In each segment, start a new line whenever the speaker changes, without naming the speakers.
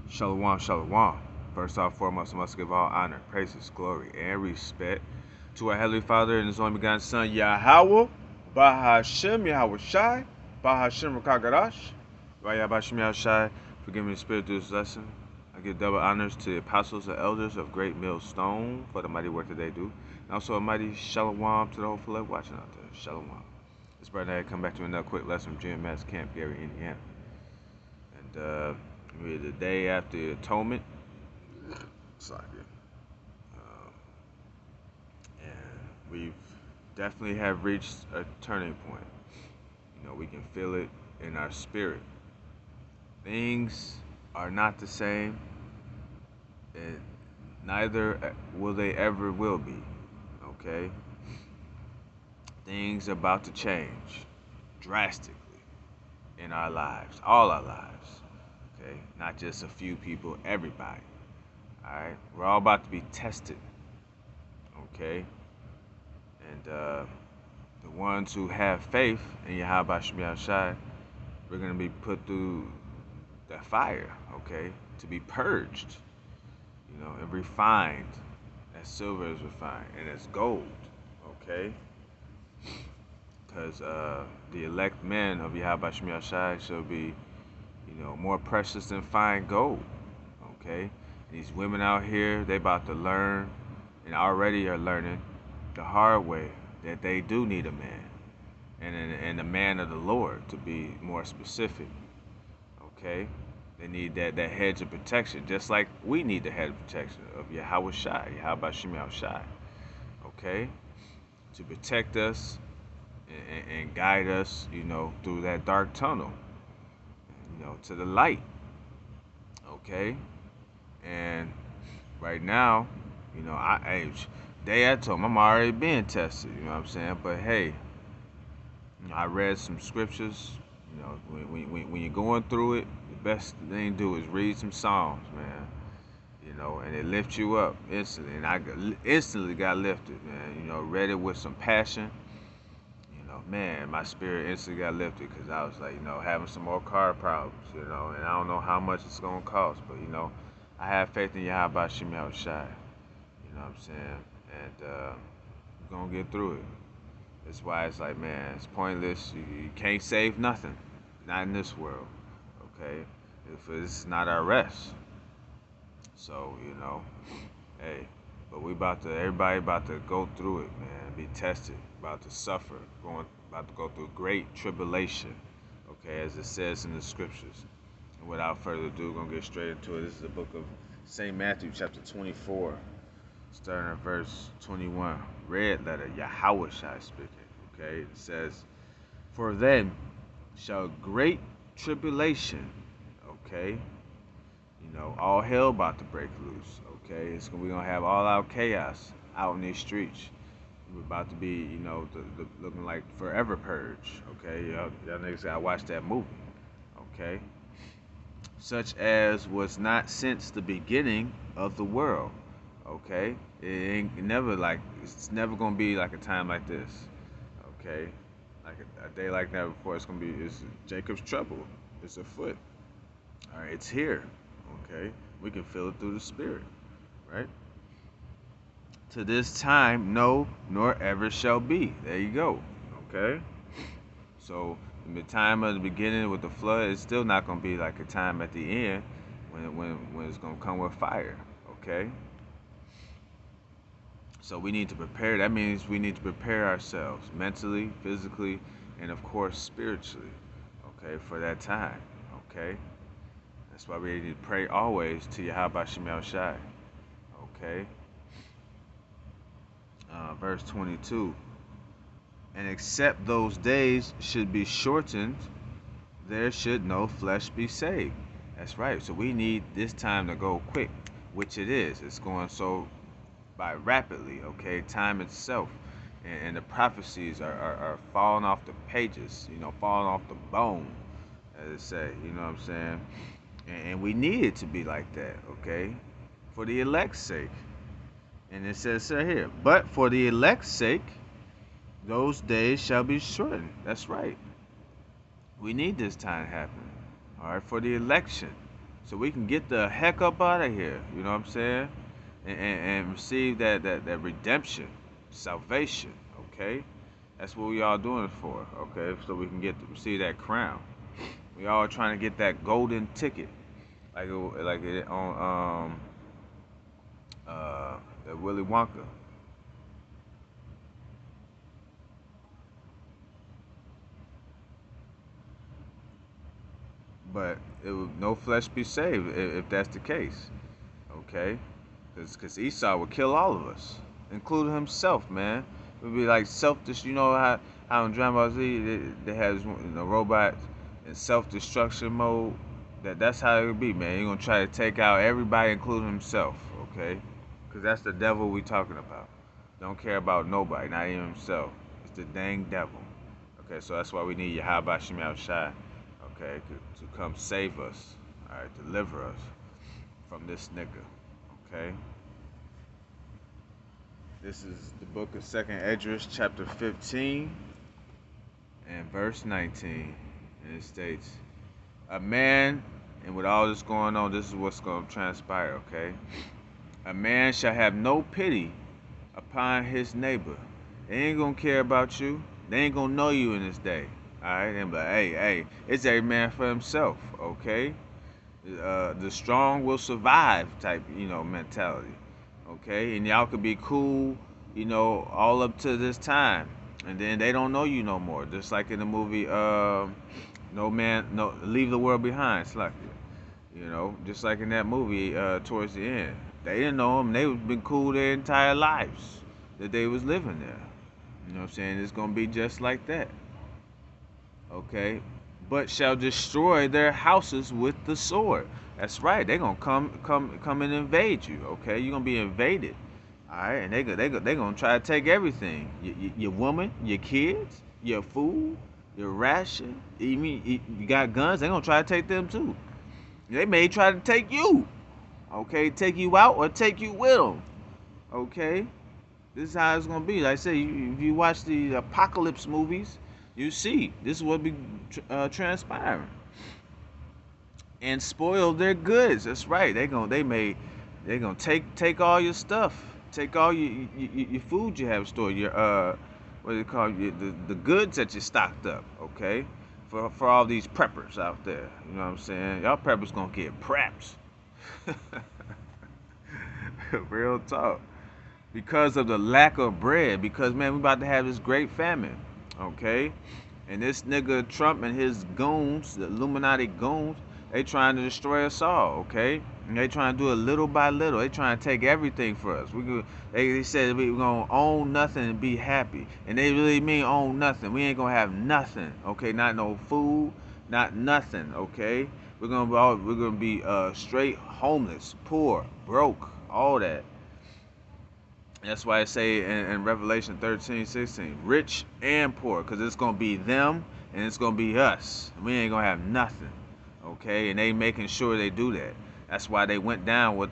Shalom, shalom. First off, foremost, I must give all honor, praises, glory, and respect to our Heavenly Father and His only begotten Son, Yahweh, Bahashem, Yahweh Shai, Bahashem Rakagadash, Vayabashim Yahweh Shai, forgive me the spirit through this lesson. I give double honors to the apostles and elders of Great Millstone for the mighty work that they do. And also a mighty shalom to the whole elect watching out there. Shalom. This brother had come back to another quick lesson from GMS Camp Gary, Indiana. And we're the day after the atonement. Sorry. And we've definitely have reached a turning point. You know, we can feel it in our spirit. Things are not the same, and neither will they ever will be. Okay? Things are about to change drastically in our lives, all our lives. Okay? Not just a few people, everybody. Alright? We're all about to be tested. Okay? And the ones who have faith in Yahweh Shem Shai, we're going to be put through that fire, okay? To be purged, you know, and refined as silver is refined and as gold, okay? Because the elect men of Yahweh Shem Shai shall be, you know, more precious than fine gold, okay? These women out here, they about to learn and already are learning the hard way that they do need a man, and a man of the Lord, to be more specific. Okay, they need that hedge of protection, just like we need the hedge of protection of Yahweh Shai, Yahweh Shem Shai. Okay, to protect us and guide us, you know, through that dark tunnel, you know, to the light. Okay, and right now, you know, day at home, I'm already being tested. You know what I'm saying? But hey, you know, I read some scriptures. You know, when you're going through it, the best thing to do is read some Psalms, man. You know, and it lifts you up instantly. And I instantly got lifted, man. You know, read it with some passion. You know, man, my spirit instantly got lifted because I was like, you know, having some more car problems, you know, and I don't know how much it's going to cost. But, you know, I have faith in Yahweh Shem Shai. You know what I'm saying? And we're going to get through it. That's why it's like, man, it's pointless. You can't save nothing. Not in this world. Okay? If it's not our rest. So, you know, hey, but everybody about to go through it, man. Be tested. About to suffer. About to go through great tribulation. Okay, as it says in the scriptures. And without further ado, we're going to get straight into it. This is the book of St. Matthew, chapter 24. Starting at verse 21, red letter, Yahweh Shai speaking, okay? It says, for then shall great tribulation, okay? You know, all hell about to break loose, okay? We're going to have all out chaos out in these streets. We're about to be, you know, looking like forever purge, okay? Y'all niggas gotta watch that movie, okay? Such as was not since the beginning of the world. Okay, it's never gonna be like a time like this. Okay, like a day like that before. It's Jacob's trouble. It's afoot. All right, it's here. Okay, we can feel it through the spirit, right? To this time, no, nor ever shall be. There you go. Okay, so in the time of the beginning with the flood, it's still not gonna be like a time at the end when it's gonna come with fire. Okay. So we need to prepare. That means we need to prepare ourselves mentally, physically, and of course spiritually, okay, for that time, okay? That's why we need to pray always to Yahweh Shem Shai, okay? Verse 22, and except those days should be shortened, there should no flesh be saved. That's right. So we need this time to go quick, which it is. It's going so by rapidly, okay? Time itself and the prophecies are falling off the pages, you know, falling off the bone, as they say, you know what I'm saying? And we need it to be like that, okay? For the elect's sake. And it says right here, but for the elect's sake, those days shall be shortened. That's right. We need this time to happen, all right, for the election, so we can get the heck up out of here. You know what I'm saying? And receive that redemption, salvation. Okay, that's what we all doing it for. Okay, so we can receive that crown. We all trying to get that golden ticket, like it on that Willy Wonka. But it would, no flesh be saved if that's the case. Okay, because Esau would kill all of us, including himself, man. It would be like you know how in Dragon Ball Z they have robots in self-destruction mode. That's how it would be, man. You're gonna try to take out everybody, including himself, okay? Because that's the devil we talking about. Don't care about nobody, not even himself. It's the dang devil. Okay, so that's why we need Yahweh Shemel Shai, okay, to come save us, all right, deliver us from this nigga, okay? This is the book of Second Esdras, chapter 15 and verse 19, and it states, "A man," and with all this going on, this is what's going to transpire, okay? "A man shall have no pity upon his neighbor. They ain't gonna care about you. They ain't gonna know you in this day. All right, and be like, hey, it's every man for himself. Okay, the strong will survive type, mentality. Okay, and y'all could be cool, all up to this time, and then they don't know you no more. Just like in the movie, Leave the World Behind. It's like it. Just like in that movie, towards the end, they didn't know them. They was been cool their entire lives that they was living there. You know what I'm saying? It's gonna be just like that. Okay, but shall destroy their houses with the sword. That's right. They gonna come and invade you. Okay, you're gonna be invaded. All right, and they gonna try to take everything. Your woman, your kids, your food, your ration. You mean you got guns? They gonna try to take them too. They may try to take you. Okay, take you out or take you with them. Okay, this is how it's gonna be. Like I say, if you watch the apocalypse movies, you see this is what be transpiring, and spoil their goods. That's right. They gonna take all your stuff, take all your food you have stored, your what do they call the goods that you stocked up. Okay, for all these preppers out there. You know what I'm saying? Y'all preppers gonna get preps. Real talk. Because of the lack of bread. Because man, we about to have this great famine. Okay? And this nigga Trump and his goons, the Illuminati goons, they trying to destroy us all, okay? And they trying to do it little by little. They trying to take everything for us. They said we gonna own nothing and be happy. And they really mean own nothing. We ain't gonna have nothing, okay? Not no food, not nothing, okay? We're gonna be straight homeless, poor, broke, all that. That's why I say in Revelation 13:16, rich and poor, because it's going to be them and it's going to be us. We ain't going to have nothing, okay? And they making sure they do that. That's why they went down with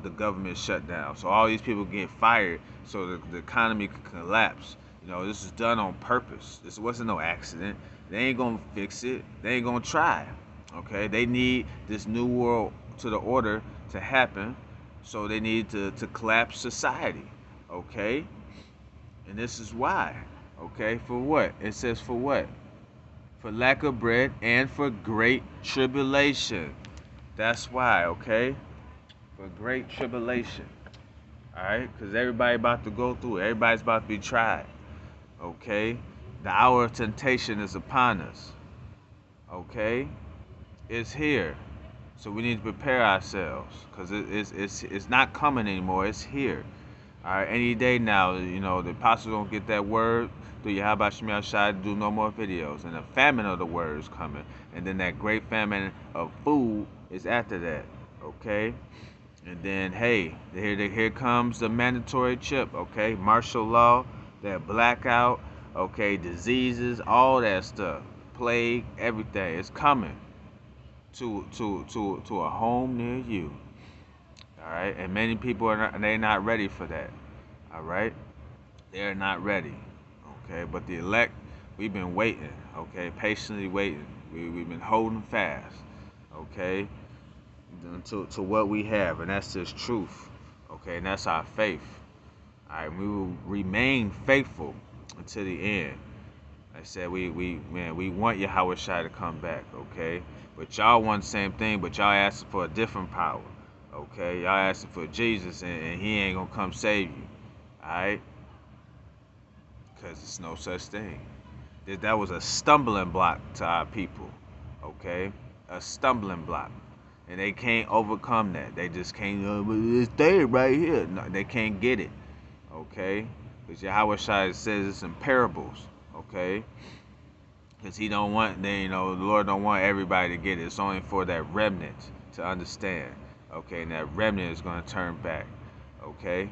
the government shutdown. So all these people get fired so the economy could collapse. This is done on purpose. This wasn't no accident. They ain't going to fix it. They ain't going to try, okay? They need this new world to the order to happen, so they need to collapse society. Okay? And this is why. Okay? For what? It says for what? For lack of bread and for great tribulation. That's why, okay? For great tribulation. Alright? Because everybody about to go through it. Everybody's about to be tried. Okay? The hour of temptation is upon us. Okay? It's here. So we need to prepare ourselves. Because it's not coming anymore. It's here. All right, any day now, the apostles don't get that word through Yahweh Shemel Shai to do no more videos. And the famine of the word is coming. And then that great famine of food is after that, okay? And then, hey, here comes the mandatory chip, okay? Martial law, that blackout, okay, diseases, all that stuff. Plague, everything is coming to a home near you. All right, and many people they're not ready for that. All right, they're not ready. Okay, but the elect, we've been waiting. Okay, patiently waiting. We've been holding fast. Okay, to what we have, and that's this truth. Okay, and that's our faith. All right, we will remain faithful until the end. Like I said, we want Yahweh Shai to come back, okay? But y'all want the same thing, but y'all asking for a different power, okay? Y'all asking for Jesus, and he ain't gonna come save you, all right? Because it's no such thing. That was a stumbling block to our people, okay? A stumbling block. And they can't overcome that. They just can't, it's there right here. No, they can't get it, okay? Because Yahweh Shai says it's in parables, okay? Because he don't want, the Lord don't want everybody to get it. It's only for that remnant to understand, okay? And that remnant is going to turn back, okay?